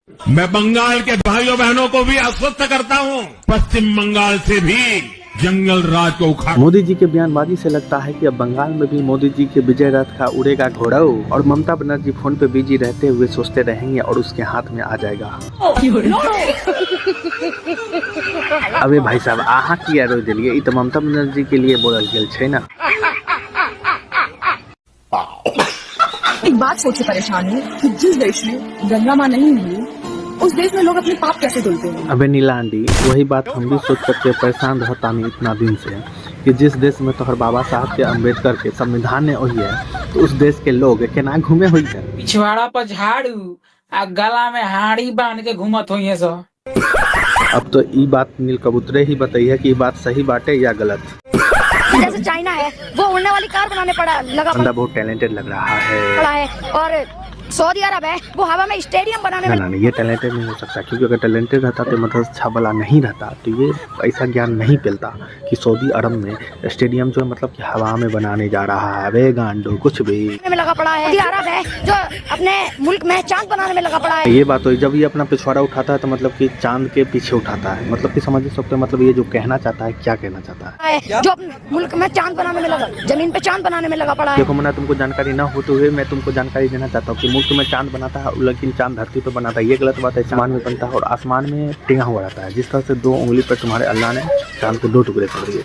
मैं बंगाल के भाइयों बहनों को भी आश्वस्त करता हूँ, पश्चिम बंगाल से भी जंगल राज को उखाड़। मोदी जी के बयानबाजी से लगता है कि अब बंगाल में भी मोदी जी के विजय रथ का उड़ेगा घोड़ा और ममता बनर्जी फोन पे बिजी रहते हुए सोचते रहेंगे और उसके हाथ में आ जाएगा। अबे भाई साहब आहा किया रोज दिलिए, तो ममता बनर्जी के लिए बोलल गेल छै ना। एक बात सोचे परेशान हूँ कि जिस देश में गंगा माँ नहीं हुई उस देश में लोग अपने पाप कैसे धुलते हैं। अबे नीलांडी, वही बात हम भी सोच करके परेशान रहता नहीं इतना दिन से कि जिस देश में तोहर बाबा साहब के अम्बेडकर के संविधान ने वही है, तो उस देश के लोग केना घूमे हुई है। पिछवाड़ा पर झाड़ू आ गला में हाड़ी बांध के घूमत हुई है सब। अब तो ई बात नील कबूतरे ही बताइए कि ये बात सही बाटे या गलत। जैसे चाइना है वो उड़ने वाली कार बनाने लगा बंदा बहुत टैलेंटेड लग रहा है और सऊदी अरब है वो हवा में स्टेडियम बनाने में। नहीं, ये टैलेंटेड नहीं हो सकता, क्योंकि अगर टैलेंटेड रहता तो मतलब अच्छा भला नहीं रहता तो ये ऐसा ज्ञान नहीं मिलता कि सऊदी अरब में स्टेडियम जो है मतलब कि हवा में बनाने जा रहा है। वे गांडो कुछ भी में लगा पड़ा है। सऊदी अरब है जो अपने मुल्क में चांद बनाने में लगा पड़ा है। ये बात हो, जब ये अपना पिछवाड़ा उठाता है तो मतलब कि चांद के पीछे उठाता है, मतलब कि समझ सकते हैं मतलब ये जो कहना चाहता है क्या कहना चाहता है, जो अपने मुल्क में चांद बनाने में लगा, जमीन पे चांद बनाने में लगा पड़ा है। देखो मना तुमको जानकारी न होते हुए मैं तुमको जानकारी देना चाहता हूँ कि मुल्क में चांद बनाता है लेकिन चांद धरती पे बनाता है, ये गलत बात है। आसमान में बनता है और आसमान में टेढ़ा हुआ रहता है, जिस तरह से 2 उंगली पर तुम्हारे अल्लाह ने चांद के 2 टुकड़े कर दिए।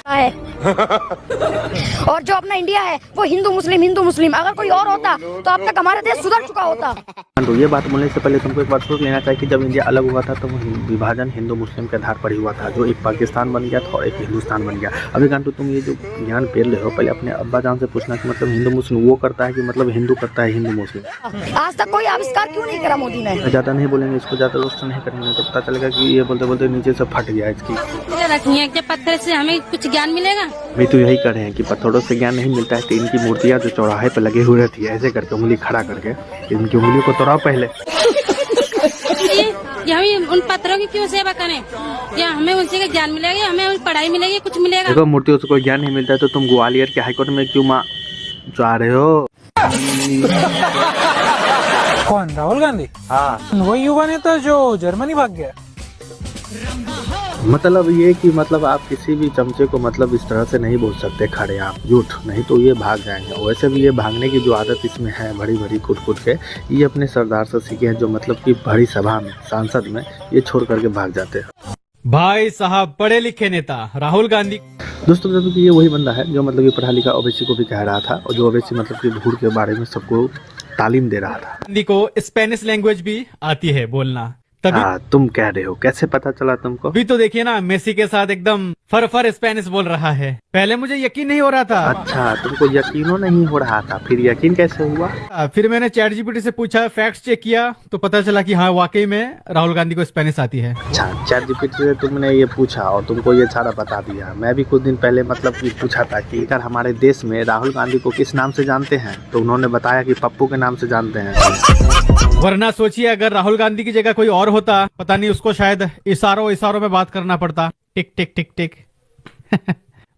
और जो अपना इंडिया है वो हिंदू मुस्लिम, अगर कोई और होता तो अब तक हमारा देश सुधर चुका होता। तो ये बात बोलने से पहले तुमको एक बात सोच लेना चाहिए कि जब इंडिया अलग हुआ था तो विभाजन हिंदू मुस्लिम के आधार पर ही हुआ था, जो एक पाकिस्तान बन गया था और एक हिंदुस्तान बन गया। अभी गांडू तुम ये जो ज्ञान पेल रहे हो, पहले अपने अब्बा जान से पूछना कि मतलब हिंदू मुस्लिम वो करता है कि मतलब हिंदू करता है हिंदू मुस्लिम। आज तक कोई आविष्कार क्यों नहीं करा मोदी ने। ज्यादा नहीं बोलेंगे, इसको ज्यादा रोस्ट नहीं करेंगे तो पता चलेगा कि ये बोलते बोलते नीचे से फट गया इसकी। पत्थर से हमें कुछ ज्ञान मिलेगा। मैं तो यही कर रहे हैं कि पत्थरों से ज्ञान नहीं मिलता है तो इनकी मूर्तियाँ जो चौराहे पे लगे हुए रहती है ऐसे करके उंगली खड़ा करके इनकी उंगलियों को तोड़ाओ पहले। ये हमें उन पत्थरों की क्यों सेवा करें, या हमें उनसे ज्ञान मिलेगा, हमें पढ़ाई मिलेगी, कुछ मिलेगा। देखो मूर्तियों से कोई ज्ञान नहीं मिलता है तो तुम ग्वालियर के हाईकोर्ट में क्यों जा रहे हो। कौन, राहुल गांधी? हाँ, वही युवा नेता जो जर्मनी भाग गया। मतलब ये कि मतलब आप किसी भी चमचे को मतलब इस तरह से नहीं बोल सकते खड़े आप झूठ, नहीं तो ये भाग जाएंगे। वैसे भी ये भागने की जो आदत इसमें है भरी भरी कूद कूद के, ये अपने सरदार से सीखे हैं, जो मतलब कि बड़ी सभा में सांसद में ये छोड़ करके भाग जाते हैं। भाई साहब पढ़े लिखे नेता राहुल गांधी। दोस्तों क्योंकि ये वही बंदा है जो मतलब कि पढ़ा लिखा ओवैसी को भी कह रहा था और जो ओवैसी मतलब कि भूड़ के बारे में सबको तालीम दे रहा था। गांधी को स्पेनिश लैंग्वेज भी आती है बोलना। तभी तुम कह रहे हो, कैसे पता चला तुमको? अभी तो देखिए ना मेसी के साथ एकदम फर स्पेनिश बोल रहा है। पहले मुझे यकीन नहीं हो रहा था। अच्छा तुमको यकीनो नहीं हो रहा था, फिर यकीन कैसे हुआ? फिर मैंने चैट जीपीटी से पूछा, फैक्ट्स चेक किया तो पता चला कि हाँ वाकई में राहुल गांधी को स्पेनिश आती है। अच्छा चैट जीपीटी से तुमने ये पूछा और तुमको ये सारा बता दिया। मैं भी कुछ दिन पहले मतलब कि पूछा था कि अगर हमारे देश में राहुल गांधी को किस नाम से जानते हैं तो उन्होंने बताया कि पप्पू के नाम से जानते हैं। वरना सोचिए अगर राहुल गांधी की जगह कोई और होता, पता नहीं उसको शायद इशारों में बात करना पड़ता। टिक टिक टिक टिक।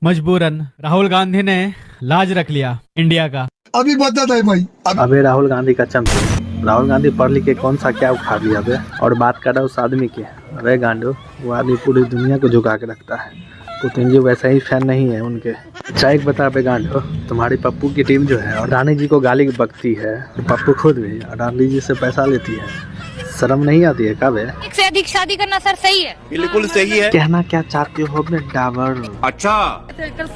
मजबूरन राहुल गांधी ने लाज रख लिया इंडिया का। अभी बता है भाई। अबे राहुल गांधी का चमचे, राहुल गांधी पढ़ लिख के कौन सा क्या उखाड़ लिया बे, और बात कर रहा उस आदमी के। अरे गांडो, वो आदमी पूरी दुनिया को झुका के रखता है, पुतिन जी वैसा ही फैन नहीं है उनके। अच्छा एक बता बे गांडो, तुम्हारी पप्पू की टीम जो है और रानी जी को गाली बकती है, तो पप्पू खुद भी रानी जी से पैसा लेती है, शर्म नहीं आती है? कब है एक से अधिक शादी करना सर सही है? बिल्कुल सही है। कहना क्या चाहते हो अपने डाबर? अच्छा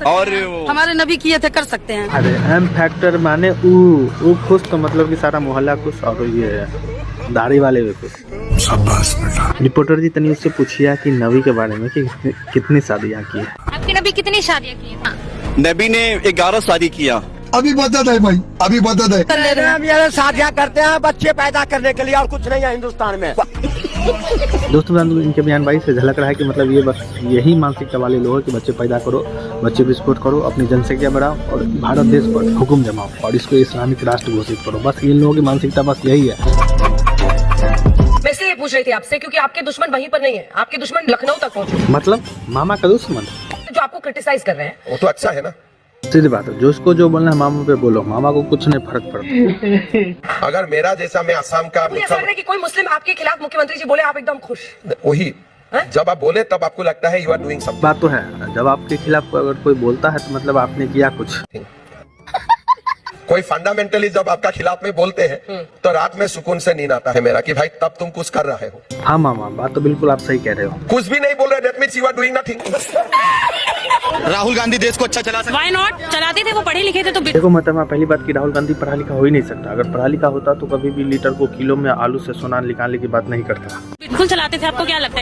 और हमारे नबी किए थे, कर सकते हैं। अरे एम फैक्टर माने ऊ खुश तो मतलब कि सारा मोहल्ला खुश और ये दाढ़ी वाले भी खुश। शाबाश बेटा। रिपोर्टर जी तनी उससे पूछिए कि नबी के बारे में कि कितनी शादियाँ की है। आपके नबी कितनी शादियाँ की हैं? नबी ने 11 शादी किया। अभी बता है भाई, अभी बता है। हम ये शादियाँ करते हैं बच्चे पैदा करने के लिए और कुछ नहीं है हिंदुस्तान में। दोस्तों इनके बयानबाजी से झलक रहा है कि मतलब ये बस यही मानसिकता वाले लोग हैं कि बच्चे पैदा करो, बच्चे विस्फोट करो, अपनी जनसंख्या बढ़ाओ और भारत देश पर हुक्म जमाओ और इसको इस्लामिक राष्ट्र घोषित करो। बस इन लोगों की मानसिकता बस यही है। मैं इसलिए पूछ रही थी आपसे क्योंकि आपके दुश्मन वहीं पर नहीं है, आपके दुश्मन लखनऊ तक पहुँचे। मतलब मामा का दुश्मन जो आपको क्रिटिसाइज कर रहे हैं वो तो अच्छा है ना। सीधी बात है, जिसको जो बोलना है मामा पे बोलो, मामा को कुछ नहीं फर्क पड़ता। अगर मेरा जैसा मैं असम का ऐसा लग रहा है कि कोई मुस्लिम आपके खिलाफ मुख्यमंत्री जी बोले आप एकदम खुश। वही जब आप बोले तब आपको लगता है यू आर डूइंग समथिंग। बात तो है, जब आपके खिलाफ अगर कोई बोलता है तो मतलब आपने किया कुछ। कोई फंडामेंटली जब आपका खिलाफ में बोलते हैं तो रात में सुकून से नींद आता है मेरा कि भाई तब तुम कुछ कर रहे हो। हाँ मामा, बात तो बिल्कुल आप सही कह रहे हो। कुछ भी नहीं बोल रहे, that means you are doing nothing. Rahul Gandhi देश को अच्छा चला सकते। वाई नॉट, चलाते थे वो, पढ़े लिखे थे तो देखो मतलब पहली बात कि राहुल गांधी पढ़ा लिखा हो ही नहीं सकता। अगर पढ़ा लिखा होता तो कभी भी लीटर को किलो में आलू से सोना निकालने की बात नहीं करता। बिल्कुल चलाते थे। आपको क्या लगता है?